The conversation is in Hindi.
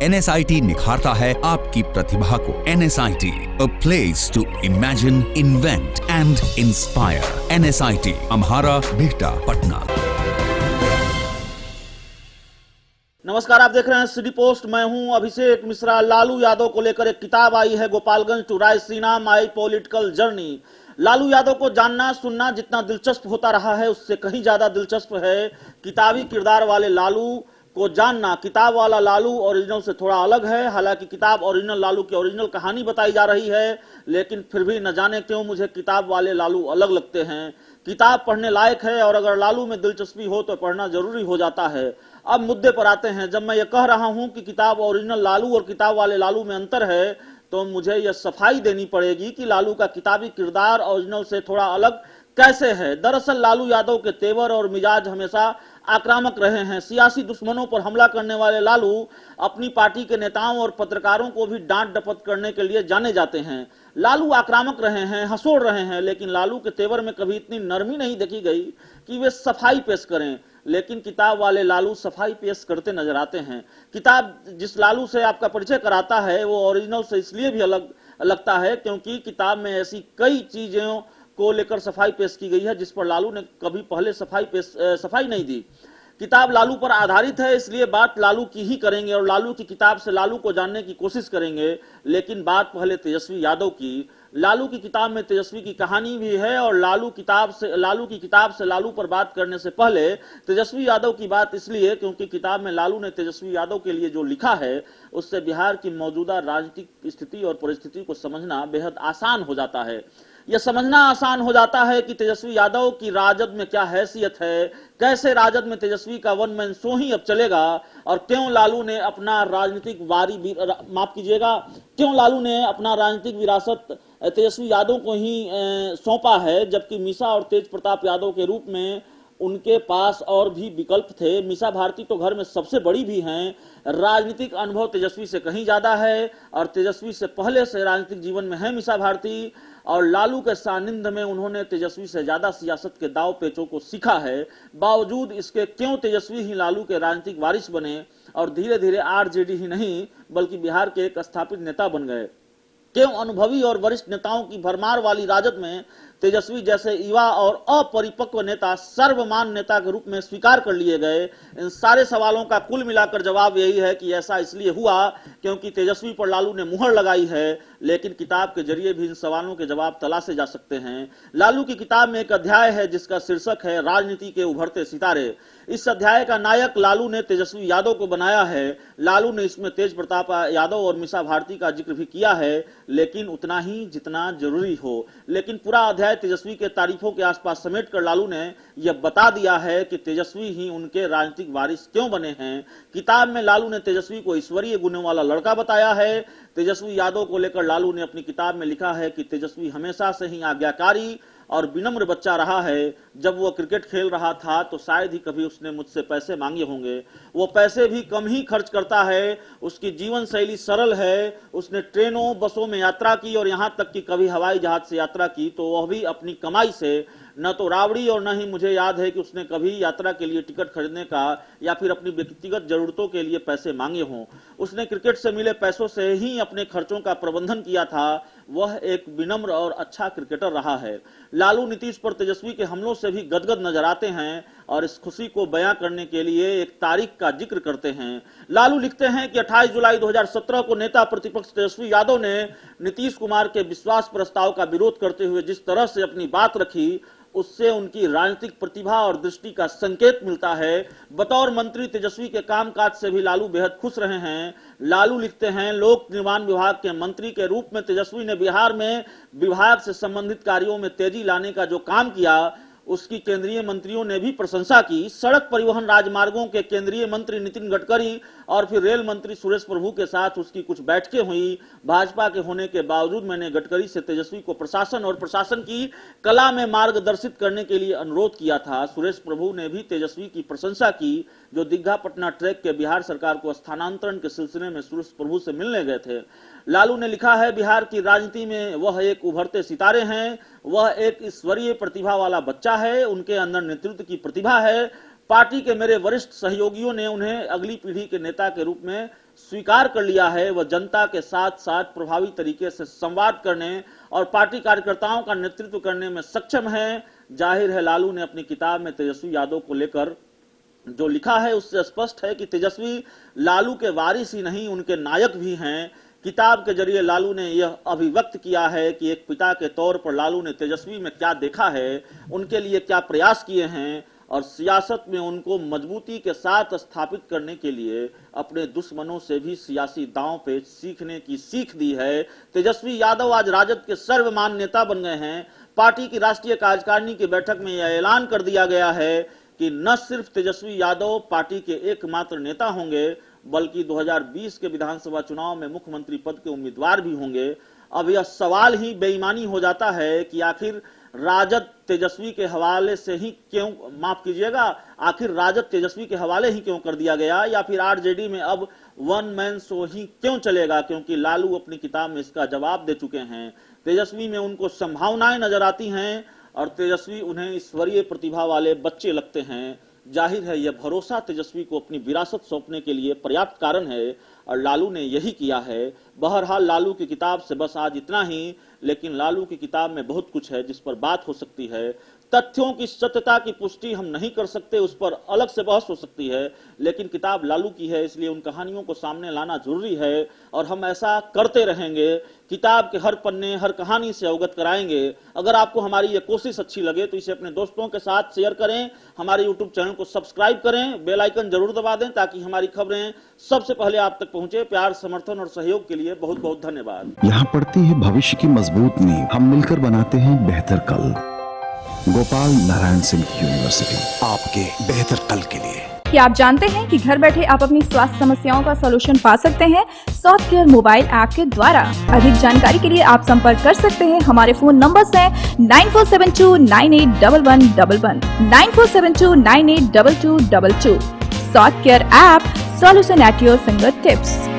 NSIT निखारता है आपकी प्रतिभा को। NSIT, a place to imagine, invent and inspire. NSIT, अम्हारा, Bihta, Patna. नमस्कार, आप देख रहे हैं सिटी पोस्ट। मैं हूं अभिषेक मिश्रा। लालू यादव को लेकर एक किताब आई है, Gopalganj to Raisina, my political journey. Lalu Yadav को जानना सुनना जितना दिलचस्प होता रहा है, उससे कहीं ज्यादा दिलचस्प है किताबी किरदार वाले लालू को जानना। किताब वाला लालू ओरिजिनल से थोड़ा अलग है। हालांकि किताब ओरिजिनल लालू की ओरिजिनल कहानी बताई जा रही है, लेकिन फिर भी न जाने क्यों मुझे किताब वाले लालू अलग लगते हैं। किताब पढ़ने लायक है और अगर लालू में दिलचस्पी हो तो पढ़ना जरूरी हो जाता है। अब मुद्दे पर आते हैं। जब मैं ये कह रहा हूं कि किताब ओरिजिनल लालू और किताब वाले लालू में अंतर है, तो मुझे यह सफाई देनी पड़ेगी कि लालू का किताबी किरदार ओरिजिनल से थोड़ा अलग कैसे है। दरअसल लालू यादव के तेवर और मिजाज हमेशा आक्रामक रहे हैं। सियासी दुश्मनों पर हमला करने वाले लालू अपनी पार्टी के नेताओं और पत्रकारों को भी डांट डपट करने के लिए जाने जाते हैं। लालू आक्रामक रहे हैं, हंसोड़ रहे हैं, लेकिन लालू के तेवर में कभी इतनी नरमी नहीं देखी गई कि वे सफाई पेश करें। लेकिन किताब वाले लालू सफाई पेश करते नजर आते हैं। किताब जिस लालू से आपका परिचय कराता है वो ओरिजिनल से इसलिए भी अलग लगता है क्योंकि किताब में ऐसी कई चीजों को लेकर सफाई पेश की गई है जिस पर लालू ने कभी पहले सफाई नहीं दी। किताब लालू पर आधारित है, इसलिए बात लालू की ही करेंगे और लालू की किताब से लालू को जानने की कोशिश करेंगे। लेकिन बात पहले तेजस्वी यादव की। लालू की किताब में तेजस्वी की कहानी भी है और लालू की किताब से लालू पर बात करने से पहले तेजस्वी यादव की बात इसलिए क्योंकि किताब में लालू ने तेजस्वी यादव के लिए जो लिखा है उससे बिहार की मौजूदा राजनीतिक स्थिति और परिस्थिति को समझना बेहद आसान हो जाता है। यह समझना आसान हो जाता है कि तेजस्वी यादव की राजद में क्या हैसियत है, कैसे राजद में तेजस्वी का वन मैन शो ही अब चलेगा और क्यों लालू ने अपना राजनीतिक क्यों लालू ने अपना राजनीतिक विरासत तेजस्वी यादव को ही सौंपा है, जबकि मीसा और तेज प्रताप यादव के रूप में उनके पास और भी विकल्प थे। मीसा भारती तो घर में सबसे बड़ी भी हैं। राजनीतिक अनुभव तेजस्वी से कहीं ज्यादा है और तेजस्वी से पहले से राजनीतिक जीवन में है मीसा भारती और लालू के सानिध्य में उन्होंने तेजस्वी से ज्यादा सियासत के दाव पेचों को सीखा है। बावजूद इसके क्यों तेजस्वी ही लालू के राजनीतिक वारिस बने और धीरे धीरे आरजेडी ही नहीं बल्कि बिहार के एक स्थापित नेता बन गए। क्यों अनुभवी और वरिष्ठ नेताओं की भरमार वाली राजद में तेजस्वी जैसे युवा और अपरिपक्व नेता सर्वमान नेता के रूप में स्वीकार कर लिए गए। इन सारे सवालों का कुल मिलाकर जवाब यही है कि ऐसा इसलिए हुआ क्योंकि तेजस्वी पर लालू ने मुहर लगाई है, लेकिन किताब के जरिए भी इन सवालों के जवाब तलाशे जा सकते हैं। लालू की किताब में एक अध्याय है जिसका शीर्षक है राजनीति के उभरते सितारे। इस अध्याय का नायक लालू ने तेजस्वी यादव को बनाया है। लालू ने इसमें तेज प्रताप यादव और मीसा भारती का जिक्र भी किया है, लेकिन उतना ही जितना जरूरी हो। लेकिन पूरा अध्याय तेजस्वी के तारीफों के आसपास समेटकर लालू ने यह बता दिया है कि तेजस्वी ही उनके राजनीतिक वारिस क्यों बने हैं। किताब में लालू ने तेजस्वी को ईश्वरीय गुणों वाला लड़का बताया है। तेजस्वी यादव को लेकर लालू ने अपनी किताब में लिखा है कि तेजस्वी हमेशा से ही आज्ञाकारी और विनम्र बच्चा रहा है। जब वो क्रिकेट खेल रहा था तो शायद ही कभी उसने मुझसे पैसे मांगे होंगे। वो पैसे भी कम ही खर्च करता है। उसकी जीवन शैली सरल है। उसने ट्रेनों बसों में यात्रा की और यहाँ तक कि कभी हवाई जहाज से यात्रा की तो वह भी अपनी कमाई से। न तो राबड़ी और न ही मुझे याद है कि उसने कभी यात्रा के लिए टिकट खरीदने का या फिर अपनी व्यक्तिगत जरूरतों के लिए पैसे मांगे हों। उसने क्रिकेट से मिले पैसों से ही अपने खर्चों का प्रबंधन किया था। वह एक विनम्र और अच्छा क्रिकेटर रहा है। लालू नीतीश पर तेजस्वी के हमलों से भी गदगद नजर आते हैं और इस खुशी को बयां करने के लिए एक तारीख का जिक्र करते हैं। लालू लिखते हैं कि 28 जुलाई 2017 को नेता प्रतिपक्ष तेजस्वी यादव ने नीतीश कुमार के विश्वास प्रस्ताव का विरोध करते हुए जिस तरह से अपनी बात रखी उससे उनकी राजनीतिक प्रतिभा और दृष्टि का संकेत मिलता है। बतौर मंत्री तेजस्वी के कामकाज से भी लालू बेहद खुश रहे हैं। लालू लिखते हैं, लोक निर्माण विभाग के मंत्री के रूप में तेजस्वी ने बिहार में विभाग से संबंधित कार्यों में तेजी लाने का जो काम किया उसकी केंद्रीय मंत्रियों ने भी प्रशंसा की। सड़क परिवहन राजमार्गों के केंद्रीय मंत्री नितिन गडकरी और फिर रेल मंत्री सुरेश प्रभु के साथ उसकी कुछ बैठकें हुई। भाजपा के होने के बावजूद मैंने गडकरी से तेजस्वी को प्रशासन और प्रशासन की कला में मार्गदर्शित करने के लिए अनुरोध किया था। सुरेश प्रभु ने भी तेजस्वी की प्रशंसा की जो दीघा पटना ट्रैक के बिहार सरकार को स्थानांतरण के सिलसिले में सुरेश प्रभु से मिलने गए थे। लालू ने लिखा है, बिहार की राजनीति में वह एक उभरते सितारे हैं। वह एक ईश्वरीय प्रतिभा वाला बच्चा है। उनके अंदर नेतृत्व की प्रतिभा है। पार्टी के मेरे वरिष्ठ सहयोगियों ने उन्हें अगली पीढ़ी के नेता के रूप में स्वीकार कर लिया है, वह जनता के साथ साथ प्रभावी तरीके से संवाद करने और पार्टी कार्यकर्ताओं का नेतृत्व करने में सक्षम है। जाहिर है लालू ने अपनी किताब में तेजस्वी यादव को लेकर जो लिखा है उससे स्पष्ट है कि तेजस्वी लालू के वारिस ही नहीं, उनके नायक भी हैं। किताब के जरिए लालू ने यह अभिव्यक्त किया है कि एक पिता के तौर पर लालू ने तेजस्वी में क्या देखा है, उनके लिए क्या प्रयास किए हैं और सियासत में उनको मजबूती के साथ स्थापित करने के लिए अपने दुश्मनों से भी सियासी दांव पे सीखने की सीख दी है। तेजस्वी यादव आज राजद के सर्वमान्य नेता बन गए हैं। पार्टी की राष्ट्रीय कार्यकारिणी की बैठक में यह ऐलान कर दिया गया है कि न सिर्फ तेजस्वी यादव पार्टी के एकमात्र नेता होंगे, बल्कि 2020 के विधानसभा चुनाव में मुख्यमंत्री पद के उम्मीदवार भी होंगे। अब यह सवाल ही बेईमानी हो जाता है कि आखिर राजद तेजस्वी के हवाले से ही क्यों, माफ कीजिएगा, आखिर राजद तेजस्वी के हवाले ही क्यों कर दिया गया, या फिर आरजेडी में अब वन मैन शो ही क्यों चलेगा, क्योंकि लालू अपनी किताब में इसका जवाब दे चुके हैं। तेजस्वी में उनको संभावनाएं नजर आती हैं और तेजस्वी उन्हें ईश्वरीय प्रतिभा वाले बच्चे लगते हैं। जाहिर है यह भरोसा तेजस्वी को अपनी विरासत सौंपने के लिए पर्याप्त कारण है और लालू ने यही किया है। बहरहाल लालू की किताब से बस आज इतना ही, लेकिन लालू की किताब में बहुत कुछ है जिस पर बात हो सकती है। तथ्यों की सत्यता की पुष्टि हम नहीं कर सकते, उस पर अलग से बहस हो सकती है, लेकिन किताब लालू की है इसलिए उन कहानियों को सामने लाना जरूरी है और हम ऐसा करते रहेंगे। किताब के हर पन्ने, हर कहानी से अवगत कराएंगे। अगर आपको हमारी ये कोशिश अच्छी लगे तो इसे अपने दोस्तों के साथ शेयर करें, हमारे यूट्यूब चैनल को सब्सक्राइब करें, बेल आइकन जरूर दबा दें ताकि हमारी खबरें सबसे पहले आप तक पहुंचे। प्यार, समर्थन और सहयोग के लिए बहुत बहुत धन्यवाद। यहाँ पड़ती है भविष्य की मजबूत नींव, हम मिलकर बनाते हैं बेहतर कल। गोपाल नारायण सिंह यूनिवर्सिटी, आपके बेहतर कल के लिए। क्या आप जानते हैं कि घर बैठे आप अपनी स्वास्थ्य समस्याओं का सलूशन पा सकते हैं सॉफ्ट केयर मोबाइल ऐप के द्वारा। अधिक जानकारी के लिए आप संपर्क कर सकते हैं। हमारे फोन नंबर्स हैं 9472981111, 9472982222। Soft care app, solution at your finger tips.